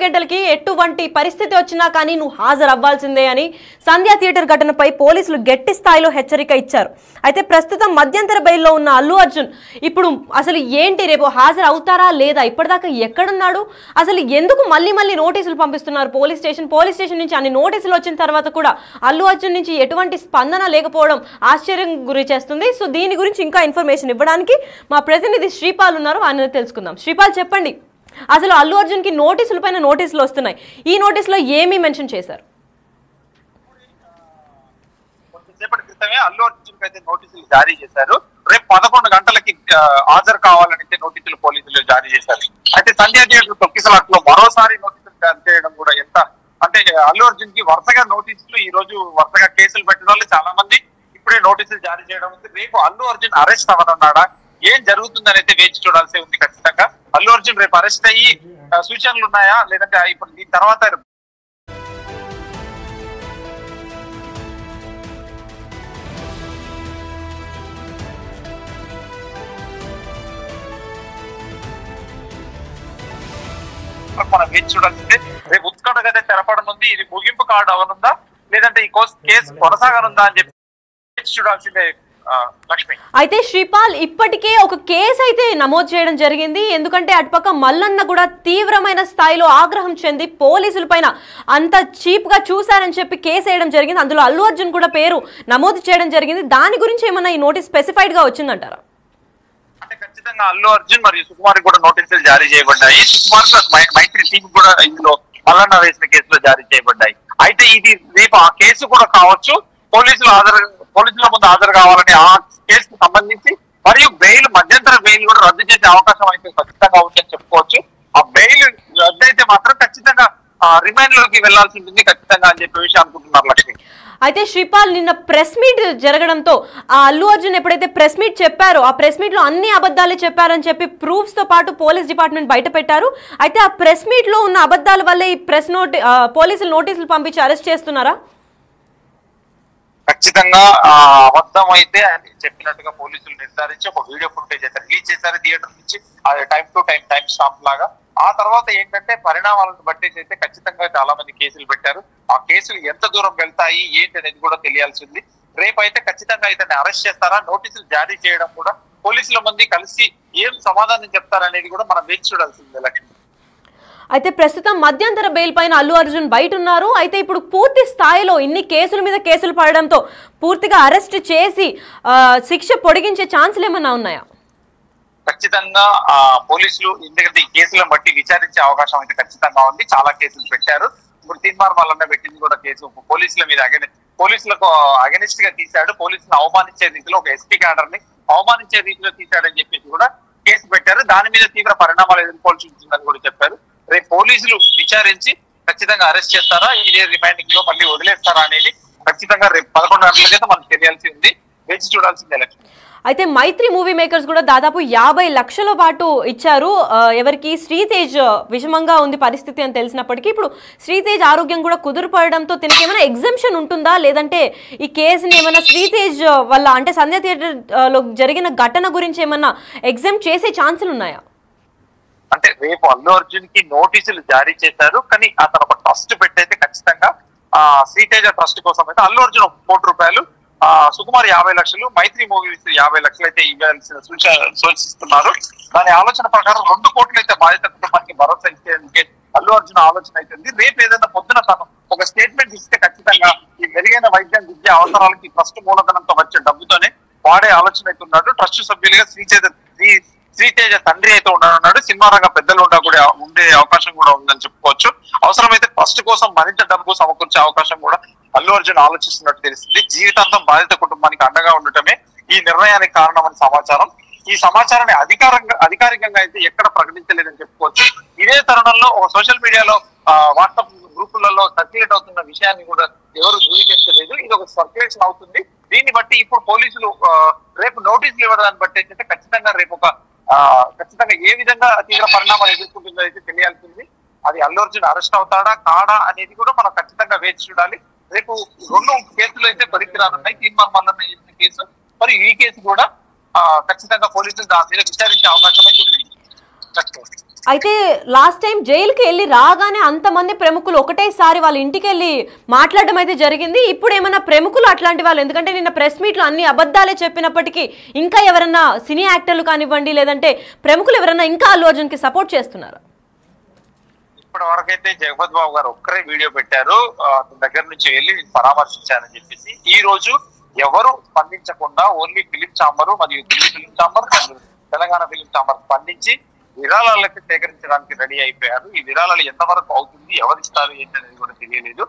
గంటలకి ఎటువంటి పరిస్థితి వచ్చినా కానీ నువ్వు హాజరు అవ్వాల్సిందే అని సంధ్యా థియేటర్ ఘటనపై పోలీసులు గట్టి స్థాయిలో హెచ్చరిక ఇచ్చారు. అయితే ప్రస్తుతం మధ్యంతర బెయిల్లో ఉన్న అల్లు అర్జున్ ఇప్పుడు అసలు ఏంటి, రేపు హాజరు అవుతారా లేదా, ఇప్పటిదాకా ఎక్కడున్నాడు, అసలు ఎందుకు మళ్ళీ నోటీసులు పంపిస్తున్నారు పోలీస్ స్టేషన్ నుంచి అన్ని నోటీసులు వచ్చిన తర్వాత కూడా అల్లు అర్జున్ నుంచి ఎటువంటి స్పందన లేకపోవడం ఆశ్చర్యం గురి చేస్తుంది. సో దీని గురించి ఇంకా ఇన్ఫర్మేషన్ ఇవ్వడానికి మా ప్రతినిధి శ్రీపాల్ ఉన్నారు, ఆయన తెలుసుకుందాం. శ్రీపాల్ చెప్పండి, అసలు అల్లు అర్జున్ కి నోటీసుల పైన నోటీసులు వస్తున్నాయి, ఈ నోటీసులో ఏమీ మెన్షన్ చేశారు? కొంతసేపటి క్రితమే అల్లు అర్జున్ కి అయితే నోటీసులు జారీ చేశారు. రేపు 11 గంటలకి హాజరు కావాలని నోటీసులు పోలీసులు జారీ చేశారు. అయితే సంధ్యా థియేటర్ తొక్కిసలాట్లో మరోసారి నోటీసులు జారీ చేయడం కూడా ఎంత అంటే అల్లు అర్జున్ కి వరుసగా నోటీసులు, ఈ రోజు వరుసగా కేసులు పెట్టిన వాళ్ళు చాలా మంది ఇప్పుడే నోటీసులు జారీ చేయడం ఉంది. రేపు అల్లు అర్జున్ అరెస్ట్ అవ్వనున్నాడా, ఏం జరుగుతుందని అయితే వేచి చూడాల్సి ఉంది. ఖచ్చితంగా అల్లు అర్జున్ రేపు అరెస్ట్ అయ్యి సూచనలు ఉన్నాయా, లేదంటే ఇప్పుడు దీని తర్వాత మనం వేచి చూడాల్సిందే. రేపు ఉత్కంఠ అయితే తెరపడనుంది. ఇది ముగింపు కార్డు అవనుందా, లేదంటే ఈ కేసు కొనసాగనుందా అని చెప్పి వేచి చూడాల్సిందే లక్ష్మి. అయితే శ్రీపాల్, ఇప్పటికే ఒక కేసు అయితే నమోదు చేయడం జరిగింది. ఎందుకంటే అటుపక్క మల్లన్న కూడా తీవ్రమైన స్థాయిలో ఆగ్రహం చెంది పోలీసుల పైన అంత చీప్ గా చూశారని చెప్పి కేసు వేయడం జరిగింది. అందులో అల్లు అర్జున్ కూడా పేరు నమోదు చేయడం జరిగింది. దాని గురించి ఏమన్నా ఈ నోటీస్ స్పెసిఫైడ్ గా వచ్చిందంటారా? అంటే ఖచ్చితంగా అల్లు అర్జున్ మరియు సుకుమార్ కూడా నోటీసులు జారీ చేయబడ్డాయి. సుకుమార్ ప్లస్ మైత్రి టీం కూడా ఇందులో మల్లన్న వేసిన కేసులో జారీ చేయబడ్డాయి. అయితే ఇది రేపు ఆ కేసు కూడా కావచ్చు, పోలీసుల ముందు హాజరు కావాలని ఆ కేసుకు సంబంధించి మరియు బెయిల్ మధ్యంతర బెయిల్ కూడా రద్దు చేసే అవకాశం అయితే ఖచ్చితంగా ఉందని చెప్పుకోవచ్చు. ఆ బెయిల్ రద్దు అయితే మాత్రం ఖచ్చితంగా రిమాండ్ లోకి వెళ్లాల్సి ఉంటుంది ఖచ్చితంగా అని చెప్పే విషయం అనుకుంటున్నారు లక్ష్మి. అయితే శ్రీపాల్, నిన్న ప్రెస్ మీట్ జరగడంతో ఆ అల్లు అర్జున్ ఎప్పుడైతే ప్రెస్ మీట్ చెప్పారో ఆ ప్రెస్ మీట్ లో అన్ని అబద్ధాలే చెప్పారని చెప్పి ప్రూఫ్స్ తో పాటు పోలీస్ డిపార్ట్మెంట్ బయట పెట్టారు. అయితే ఆ ప్రెస్ మీట్ లో ఉన్న అబద్ధాల వల్లే ఈ పోలీసులు నోటీసులు పంపించి అరెస్ట్ చేస్తున్నారా? ఖచ్చితంగా అబద్ధం అయితే చెప్పినట్టుగా పోలీసులు నిర్ధారించి ఒక వీడియో ఫుటేజ్ అయితే రిలీజ్ చేశారు థియేటర్ నుంచి. అది టైం టు టైం స్టాంప్ లాగా. ఆ తర్వాత ఏంటంటే పరిణామాలను బట్టి అయితే ఖచ్చితంగా చాలా మంది కేసులు పెట్టారు. ఆ కేసులు ఎంత దూరం వెళ్తాయి ఏంటి అనేది కూడా తెలియాల్సింది. రేపు అయితే ఖచ్చితంగా ఇతన్ని అరెస్ట్ చేస్తారా, నోటీసులు జారీ చేయడం కూడా పోలీసుల మంది కలిసి ఏం సమాధానం చెప్తారనేది కూడా మనం వేచి చూడాల్సిందే లక్ష్మి. అయితే ప్రస్తుతం మధ్యంతర బెయిల్ పైన అల్లు అర్జున్ బయట ఉన్నారు. అయితే ఇప్పుడు పూర్తి స్థాయిలో ఇన్ని కేసుల మీద కేసులు పడడంతో పూర్తిగా అరెస్ట్ చేసి శిక్ష పొడిగించే ఛాన్సులు ఏమన్నా ఉన్నాయా? ఖచ్చితంగా పోలీసులు ఎందుకంటే ఈ కేసులను బట్టి విచారించే అవకాశం అయితే ఖచ్చితంగా ఉంది. చాలా కేసులు పెట్టారు. ఇప్పుడు తీన్మార్ మల్లన్న పెట్టింది కూడా కేసు పోలీసుల మీద పోలీసులకు అగెనిస్ట్ గా తీశాడు. పోలీసులను అవమానించే రీతిలో ఒక ఎస్పీ క్యాడర్ ని అవమానించే రీతిలో తీశాడని చెప్పేసి కూడా కేసు పెట్టారు. దాని మీద తీవ్ర పరిణామాలు ఎదుర్కోవాల్సి ఉంటుందని కూడా చెప్పారు. రేపు పోలీసులు విచారించి ఖచ్చితంగా అరెస్ట్ చేస్తారా, ఇదే రిమాండింగ్ లో మళ్ళీ వదిలేస్తారా అనేది ఖచ్చితంగా రేపు 11 గంటలకైతే మనకు తెలియాల్సి ఉంది. వేచి చూడాల్సిందే లక్ష్మి. అయితే మైత్రి మూవీ మేకర్స్ కూడా దాదాపు 50 లక్షల పాటు ఇచ్చారు. ఎవరికి శ్రీతేజ్ విషమంగా ఉంది పరిస్థితి అని తెలిసినప్పటికీ ఇప్పుడు శ్రీతేజ్ ఆరోగ్యం కూడా కుదురుపడడంతో తనకి ఏమైనా ఎగ్జంప్షన్ ఉంటుందా, లేదంటే ఈ కేసుని ఏమైనా శ్రీతేజ్ వల్ల అంటే సంధ్యా థియేటర్ లో జరిగిన ఘటన గురించి ఏమన్నా ఎగ్జామ్ చేసే ఛాన్సులు ఉన్నాయా? అంటే రేపు అల్లు అర్జున్ కి నోటీసులు జారీ చేశారు, కానీ అతను ఒక ట్రస్ట్ పెట్టయితే ఖచ్చితంగా శ్రీతేజ ట్రస్ట్ కోసం అయితే అల్లు అర్జున్ 1 కోటి రూపాయలు, సుకుమార్ 50 లక్షలు, మైత్రి మూవీస్ 50 లక్షలు అయితే ఇవ్వాల్సిన సూచిస్తున్నారు. దాని ఆలోచన ప్రకారం 2 కోట్లు అయితే బాధిత కుటుంబానికి భరోసా ఇచ్చేందుకే అల్లు అర్జున్ ఆలోచన అయితే రేపు ఏదైనా పొద్దున తను ఒక స్టేట్మెంట్ ఇస్తే ఖచ్చితంగా ఈ మెరుగైన వైద్యం విద్య అవసరాలకి ట్రస్ట్ మూలధనంతో వచ్చే డబ్బుతోనే వాడే ఆలోచన అయితే ఉన్నాడు. ట్రస్ట్ సభ్యులుగా శ్రీతేజ తండ్రి అయితే ఉండనున్నాడు. సినిమా రంగ పెద్దలు ఉండే అవకాశం కూడా ఉందని చెప్పుకోవచ్చు. అవసరమైతే ట్రస్ట్ కోసం మరింత డబ్బు సమకూర్చే అవకాశం కూడా అల్లు అర్జున్ ఆలోచిస్తున్నట్టు తెలిసింది. జీవితాంతం బాధిత కుటుంబానికి అండగా ఉండటమే ఈ నిర్ణయానికి కారణమని సమాచారం. ఈ సమాచారాన్ని అధికారికంగా అయితే ఎక్కడ ప్రకటించలేదని చెప్పుకోవచ్చు. ఇదే తరుణంలో ఒక సోషల్ మీడియాలో వాట్సాప్ గ్రూపులలో సర్క్యులేట్ అవుతున్న విషయాన్ని కూడా ఎవరు దూరీకరించలేదు. ఇది ఒక సర్క్యులేషన్ అవుతుంది. దీన్ని బట్టి ఇప్పుడు పోలీసులు రేపు నోటీసులు ఇవ్వడాన్ని బట్టి అయితే ఖచ్చితంగా రేపు ఖచ్చితంగా ఏ విధంగా తీవ్ర పరిణామాలు ఎదుర్కొంటుందో అయితే తెలియాల్సింది. అది అల్లు అర్జున్ అరెస్ట్ అవుతాడా కాడా అనేది కూడా మనం ఖచ్చితంగా వేచి చూడాలి. రేపు 2 కేసులు అయితే కొలిక్కి రానున్నాయి. తీన్మార్ మల్లన్న చేసిన కేసు మరియు ఈ కేసు కూడా ఖచ్చితంగా పోలీసులు దాని మీద విచారించే అవకాశం అయితే ఉంది. అయితే లాస్ట్ టైం జైలుకి వెళ్ళి రాగానే అంతమంది ప్రముఖులు ఒకటేసారి వాళ్ళ ఇంటికి వెళ్ళి మాట్లాడడం అయితే జరిగింది. ఇప్పుడు ఏమైనా ప్రముఖులు అట్లాంటి వాళ్ళు, ఎందుకంటే నిన్న ప్రెస్ మీట్లో అన్ని అబద్ధాలే చెప్పినప్పటికీ ఇంకా ఎవరన్నా సినీ యాక్టర్లు కానివ్వండి లేదంటే ప్రముఖులు ఎవరన్నా ఇంకా అల్లు అర్జున్కి సపోర్ట్ చేస్తున్నారు? ఇప్పటి వరకైతే జగపతి బాబు గారు ఒక్కరే వీడియో పెట్టారు, దగ్గర నుంచి వెళ్ళి పరామర్శించారని చెప్పేసి. ఈ రోజు ఎవరు స్పందించకుండా ఓన్లీ ఫిలిం ఛాంబర్ మరియు Delhi film chamber Telangana film chamber స్పందించి విరాళాలకి సేకరించడానికి రెడీ అయిపోయారు. ఈ విరాళాలు ఎంతవరకు అవుతుంది, ఎవరిస్తారు ఏంటి అనేది కూడా తెలియలేదు.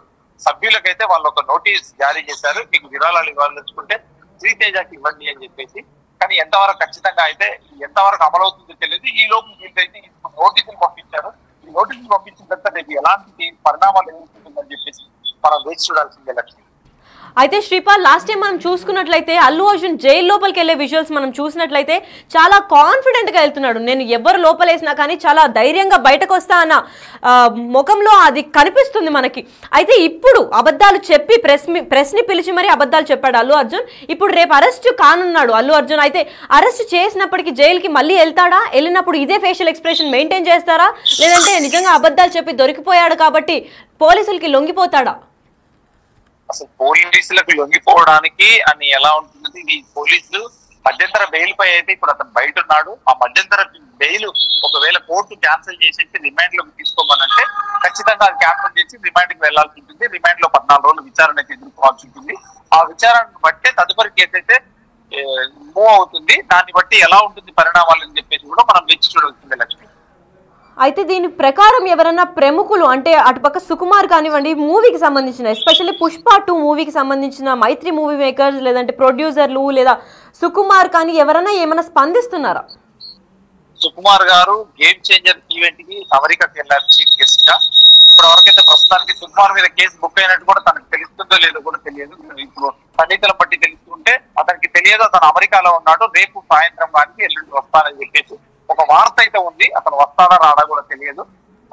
సభ్యులకైతే వాళ్ళు ఒక నోటీస్ జారీ చేశారు, మీకు విరాళాలు ఇవ్వాలనుకుంటే శ్రీతేజకి ఇవ్వండి అని చెప్పేసి. కానీ ఎంతవరకు ఖచ్చితంగా అయితే ఎంతవరకు అమలవుతుందో తెలియదు. ఈ లోపు వీళ్ళైతే నోటీసులు పంపించారు. ఈ నోటీసులు పంపించిన తర్వాత రేపు ఎలాంటి పరిణామాలు ఎదుర్కొంటుందని చెప్పేసి మనం వేచి చూడాల్సిందే లక్ష్మి. అయితే శ్రీపాల్, లాస్ట్ టైం మనం చూసుకున్నట్లయితే అల్లు అర్జున్ జైలు లోపలికి వెళ్ళే విజువల్స్ మనం చూసినట్లయితే చాలా కాన్ఫిడెంట్గా వెళ్తున్నాడు. నేను ఎవరు లోపలేసినా కానీ చాలా ధైర్యంగా బయటకు వస్తా అన్న ముఖంలో అది కనిపిస్తుంది మనకి. అయితే ఇప్పుడు అబద్ధాలు చెప్పి ప్రెస్ని పిలిచి మరీ అబద్ధాలు చెప్పాడు అల్లు అర్జున్. ఇప్పుడు రేపు అరెస్ట్ కానున్నాడు అల్లు అర్జున్. అయితే అరెస్ట్ చేసినప్పటికీ జైలుకి మళ్ళీ వెళ్తాడా? వెళ్ళినప్పుడు ఇదే ఫేషియల్ ఎక్స్ప్రెషన్ మెయింటైన్ చేస్తారా, లేదంటే నిజంగా అబద్ధాలు చెప్పి దొరికిపోయాడు కాబట్టి పోలీసులకి లొంగిపోతాడా? అసలు పోలీసులకు లొంగిపోవడానికి అని ఎలా ఉంటుంది? ఈ పోలీసులు మధ్యంతర బెయిల్ పై అయితే ఇప్పుడు అతను బయట ఉన్నాడు. ఆ మధ్యంతర బెయిల్ ఒకవేళ కోర్టు క్యాన్సిల్ చేసేసి రిమాండ్ లోకి తీసుకోమనంటే ఖచ్చితంగా అది క్యాన్సిల్ చేసి రిమాండ్ కి వెళ్లాల్సి ఉంటుంది. రిమాండ్ లో 14 రోజులు విచారణకి ఎదుర్కోవాల్సి ఉంటుంది. ఆ విచారణను బట్టే తదుపరి కేసు అయితే మూవ్ అవుతుంది. దాన్ని బట్టి ఎలా ఉంటుంది పరిణామాలు అని చెప్పేసి కూడా మనం వేచి చూడాల్సిందే లక్ష్మి. అయితే దీని ప్రకారం ఎవరన్నా ప్రముఖులు అంటే అటుపక్క సుకుమార్ కానివ్వండి, మూవీకి సంబంధించిన ఎస్పెషల్లీ పుష్ప 2 మూవీకి సంబంధించిన మైత్రి మూవీ మేకర్స్ లేదంటే ప్రొడ్యూసర్లు లేదా సుకుమార్ కానీ ఎవరన్నా ఏమైనా స్పందిస్తున్నారా? సుకుమార్ గారు గేమ్ చేంజర్ ఈవెంట్ కి అమెరికాకి వెళ్ళారు చీఫ్ గెస్ట్ గా. ఇప్పుడు వరకైతే ప్రస్తుతానికి సుకుమార్ మీద కేసు బుక్ అయినట్టు కూడా తనకు తెలుస్తుందో లేదో కూడా తెలియదు. ఇప్పుడు సన్నిహితులను బట్టి తెలుసుకుంటే అతనికి తెలియదు అతను అమెరికాలో ఉన్నాడు, రేపు సాయంత్రం కానీ ఎల్లుండి వస్తానని చెప్పేసి ఒక వార్త అయితే ఉంది. అతను వస్తాడా రాడా కూడా తెలియదు.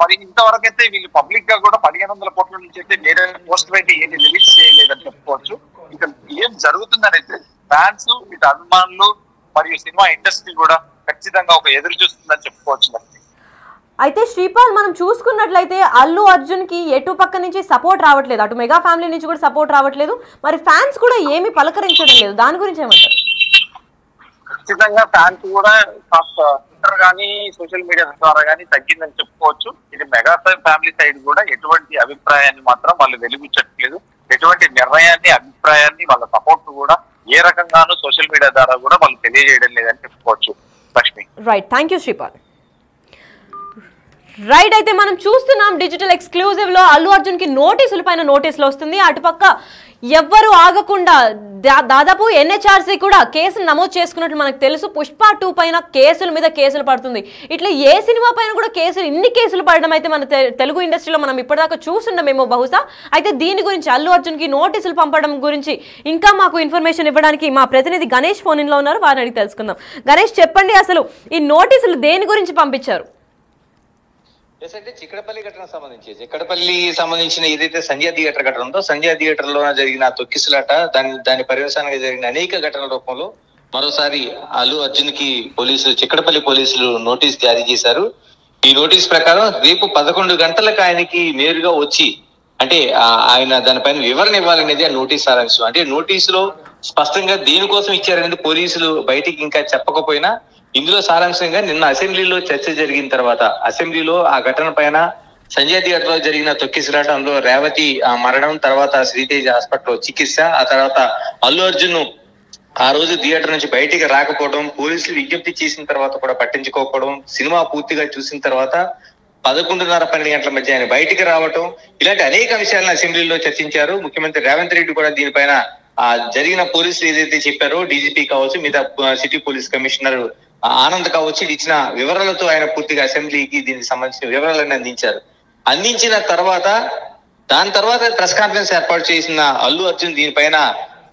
మరి ఇంతవరకు అయితే వీళ్ళు పబ్లిక్ గా కూడా 1500 కోట్ల నుంచి అయితే వేరే పోస్ట్ అయితే ఏది రిలీజ్ చేయలేదని చెప్పుకోవచ్చు. ఇక ఏం జరుగుతుందని అయితే ఫ్యాన్స్, ఇటు అభిమానులు మరియు సినిమా ఇండస్ట్రీ కూడా ఖచ్చితంగా ఒక ఎదురు చూస్తుందని చెప్పుకోవచ్చు. అయితే శ్రీపాల్, మనం చూసుకున్నట్లయితే అల్లు అర్జున్ కి ఎటు పక్క నుంచి సపోర్ట్ రావట్లేదు, అటు మెగా ఫ్యామిలీ నుంచి కూడా సపోర్ట్ రావట్లేదు, మరి ఫ్యాన్స్ కూడా ఏమీ పలకరించడం లేదు. దాని గురించి ఏమంటారు? ఖచ్చితంగా ఫ్యాన్స్ కూడా ట్విట్టర్ కానీ సోషల్ మీడియా ద్వారా కానీ తగ్గిందని చెప్పుకోవచ్చు. ఇది మెగా ఫ్యామిలీ సైడ్ కూడా ఎటువంటి అభిప్రాయాన్ని మాత్రం వాళ్ళు వెలిగించట్లేదు. ఎటువంటి నిర్ణయాన్ని, అభిప్రాయాన్ని, వాళ్ళ సపోర్ట్ కూడా ఏ రకంగానూ సోషల్ మీడియా ద్వారా కూడా వాళ్ళు తెలియజేయడం లేదని చెప్పుకోవచ్చు Lakshmi. Right, thank you Sripal. Right, అయితే మనం చూస్తున్నాం డిజిటల్ ఎక్స్క్లూజివ్ లో అల్లు అర్జున్ కి నోటీసుల పైన నోటీసులు వస్తుంది. అటుపక్క ఎవ్వరు ఆగకుండా దాదాపు NHRC కూడా కేసులు నమోదు చేసుకున్నట్లు మనకు తెలుసు. పుష్ప 2 పైన కేసుల మీద కేసులు పడుతుంది. ఇట్లా ఏ సినిమా పైన కూడా ఇన్ని కేసులు పడడం అయితే మన తెలుగు ఇండస్ట్రీలో మనం ఇప్పటిదాకా చూస్తుండమేమో బహుశా. అయితే దీని గురించి అల్లు అర్జున్ కి నోటీసులు పంపడం గురించి ఇంకా మాకు ఇన్ఫర్మేషన్ ఇవ్వడానికి మా ప్రతినిధి గణేష్ ఫోన్ ఇన్ లో ఉన్నారు, వారిని అడిగి తెలుసుకుందాం. గణేష్, చెప్పండి, అసలు ఈ నోటీసులు దేని గురించి పంపించారు? అంటే చిక్కడపల్లి ఘటనకు సంబంధించిన ఏదైతే సంధ్యా థియేటర్ ఘటన ఉందో, సంధ్యా థియేటర్ లో జరిగిన తొక్కిసలాట, దాని పర్యవసానంగా జరిగిన అనేక ఘటనల రూపంలో మరోసారి అల్లు అర్జున్ కి చిక్కడపల్లి పోలీసులు నోటీస్ జారీ చేశారు. ఈ నోటీస్ ప్రకారం రేపు 11 గంటలకు ఆయనకి నేరుగా వచ్చి అంటే ఆయన దానిపైన వివరణ ఇవ్వాలనేది ఆ నోటీస్ సారాంశం. అంటే నోటీసులో స్పష్టంగా దేనికోసం ఇచ్చారనేది పోలీసులు బయటికి ఇంకా చెప్పకపోయినా ఇందులో సారాంశంగా నిన్న అసెంబ్లీలో చర్చ జరిగిన తర్వాత అసెంబ్లీలో ఆ ఘటన పైన సంజయ్ థియేటర్ లో జరిగిన తొక్కిసలాట, అందులో రేవతి మరణం, తర్వాత శ్రీతేజ్ హాస్పిటల్లో చికిత్స, ఆ తర్వాత అల్లు అర్జున్ ఆ రోజు థియేటర్ నుంచి బయటికి రాకపోవడం, పోలీసులు విజ్ఞప్తి చేసిన తర్వాత కూడా పట్టించుకోకపోవడం, సినిమా పూర్తిగా చూసిన తర్వాత 11:30-12 గంటల మధ్య ఆయన బయటికి రావటం, ఇలాంటి అనేక విషయాలను అసెంబ్లీలో చర్చించారు. ముఖ్యమంత్రి రేవంత్ రెడ్డి కూడా దీనిపైన జరిగిన పోలీసులు ఏదైతే చెప్పారో డీజీపీ కావచ్చు, మిగతా సిటీ పోలీస్ కమిషనర్ ఆనంద్ కావచ్చు, ఇచ్చిన వివరాలతో ఆయన పూర్తిగా అసెంబ్లీకి దీనికి సంబంధించిన వివరాలను అందించిన తర్వాత దాని తర్వాత ప్రెస్ కాన్ఫరెన్స్ ఏర్పాటు చేసిన అల్లు అర్జున్ దీనిపైన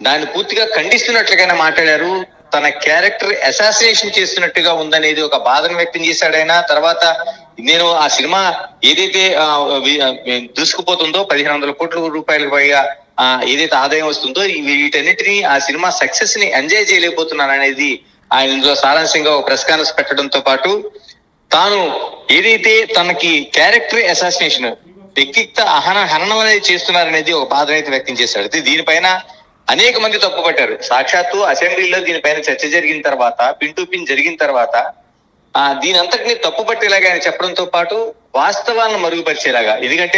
దాన్ని పూర్తిగా ఖండిస్తున్నట్లుగానే మాట్లాడారు. తన క్యారెక్టర్ అసాసినేషన్ చేస్తున్నట్టుగా ఉందనేది ఒక బాధను వ్యక్తం చేశాడు ఆయన. తర్వాత నేను ఆ సినిమా ఏదైతే దూసుకుపోతుందో 1500 కోట్ల రూపాయలకు పైగా ఏదైతే ఆదాయం వస్తుందో వీటన్నిటిని ఆ సినిమా సక్సెస్ ని ఎంజాయ్ చేయలేకపోతున్నాను అనేది ఆయన ఇందులో సారాంశంగా ఒక ప్రెస్ కాన్ఫరెన్స్ పెట్టడంతో పాటు తాను ఏదైతే తనకి క్యారెక్టర్ అసాసినేషన్, వ్యక్తిత్వ హననం అనేది చేస్తున్నారనేది ఒక బాధ అయితే వ్యక్తం చేశాడు. అయితే దీనిపైన అనేక మంది తప్పుపట్టారు. సాక్షాత్తు అసెంబ్లీలో దీనిపైన చర్చ జరిగిన తర్వాత, పిన్ టు పిన్ జరిగిన తర్వాత దీని అంతటిని తప్పుపట్టేలాగా ఆయన చెప్పడంతో పాటు వాస్తవాలను మరుగుపరిచేలాగా, ఎందుకంటే